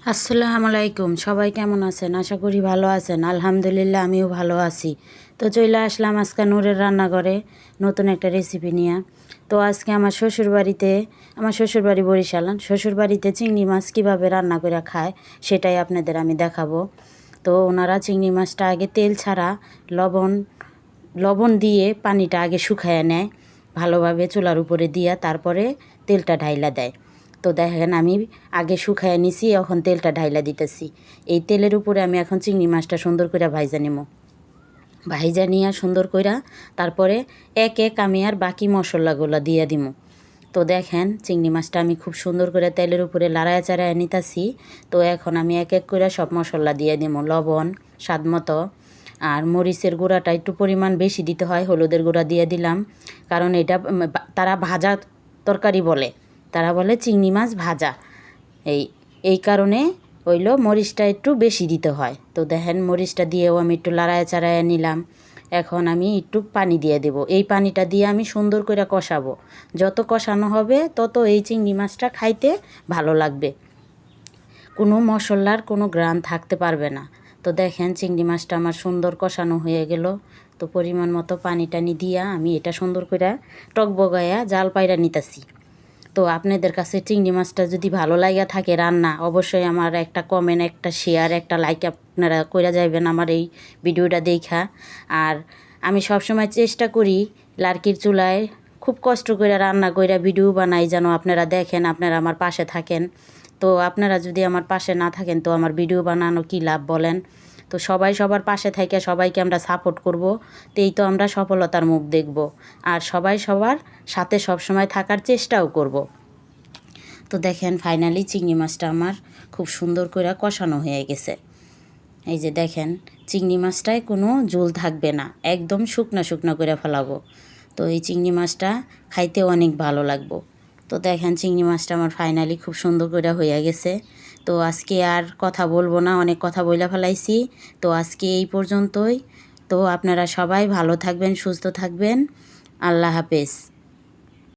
আসসালামু আলাইকুম। সবাই কেমন আছেন? আশা করি ভালো আছেন। আলহামদুলিল্লাহ আমিও ভালো আছি। তো চলে আসলাম আজকে নূরের রান্নাঘরে নতুন একটা রেসিপি নিয়ে। তো আজকে আমার শ্বশুরবাড়ি বরিশাল। শ্বশুরবাড়িতে চিংড়ি মাছ কীভাবে রান্না করে খায় সেটাই আপনাদের আমি দেখাবো। তো ওনারা চিংড়ি মাছটা আগে তেল ছাড়া লবণ লবণ দিয়ে পানিটা আগে শুকায় নেয়, ভালোভাবে চুলার উপরে দিয়া তারপরে তেলটা ঢাইলা দেয়। তো দেখেন আমি আগে শুকায় নিছি, এখন তেলটা ঢাইলা দিতেছি। এই তেলের উপরে আমি এখন চিংড়ি মাছটা সুন্দর করে ভাইজা নিব। ভাইজা নিয়ে সুন্দর কইরা তারপরে এক এক আমি আর বাকি মশলাগুলো দিয়ে দিব। তো দেখেন চিংড়ি মাছটা আমি খুব সুন্দর করে তেলের উপরে লাড়ায় চাড়ায় নিতেছি। তো এখন আমি এক এক করে সব মশলা দিয়ে দিব। লবণ স্বাদ মতো, আর মরিচের গুঁড়াটা একটু পরিমাণ বেশি দিতে হয়, হলুদের গুঁড়া দিয়ে দিলাম। কারণ এটা তারা ভাজা তরকারি বলে, তারা বলে চিংড়ি মাছ ভাজা। এই এই কারণে হইলো মরিচটা একটু বেশি দিতে হয়। তো দেখেন মরিচটা দিয়েও আমি একটু লাড়ায় চাড়ায় নিলাম। এখন আমি একটু পানি দিয়ে দেব। এই পানিটা দিয়ে আমি সুন্দর করে কষাবো। যত কষানো হবে তত এই চিংড়ি মাছটা খাইতে ভালো লাগবে, কোনো মশলার কোনো গ্রান থাকতে পারবে না। তো দেখেন চিংড়ি মাছটা আমার সুন্দর কষানো হয়ে গেল। তো পরিমাণ মতো পানি টানি দিয়া আমি এটা সুন্দর করে টকবগায়া জাল পাইরা নিতেছি। তো আপনাদের কাছে চিংড়ি মাছটা যদি ভালো লাগা থাকে রান্না, অবশ্যই আমার একটা কমেন্ট, একটা শেয়ার, একটা লাইক আপনারা কইরা যাইবেন আমার এই ভিডিওটা দেখা। আর আমি সবসময় চেষ্টা করি লার্কির চুলায় খুব কষ্ট করে রান্না কইরা ভিডিও বানাই, যেন আপনারা দেখেন, আপনারা আমার পাশে থাকেন। তো আপনারা যদি আমার পাশে না থাকেন তো আমার ভিডিও বানানো কী লাভ বলেন? তো সবাই সবার পাশে থেকে সবাইকে আমরা সাপোর্ট করব, তেই তো আমরা সফলতার মুখ দেখব। আর সবাই সবার সাথে সবসময় থাকার চেষ্টাও করব। তো দেখেন ফাইনালি চিংড়ি মাছটা আমার খুব সুন্দর করে কষানো হয়ে গেছে। এই যে দেখেন চিংড়ি মাছটায় কোনো ঝোল থাকবে না, একদম শুকনো শুকনো করে ফেলাবো। তো এই চিংড়ি মাছটা খাইতেও অনেক ভালো লাগবো। তো দেখেন চিংড়ি মাছটা আমার ফাইনালি খুব সুন্দর করে হয়ে গেছে। তো আজকে আর কথা বলবো না, অনেক কথা বইলা ফেলাইছি। তো আজকে এই পর্যন্তই। তো আপনারা সবাই ভালো থাকবেন, সুস্থ থাকবেন। আল্লাহ হাফেজ।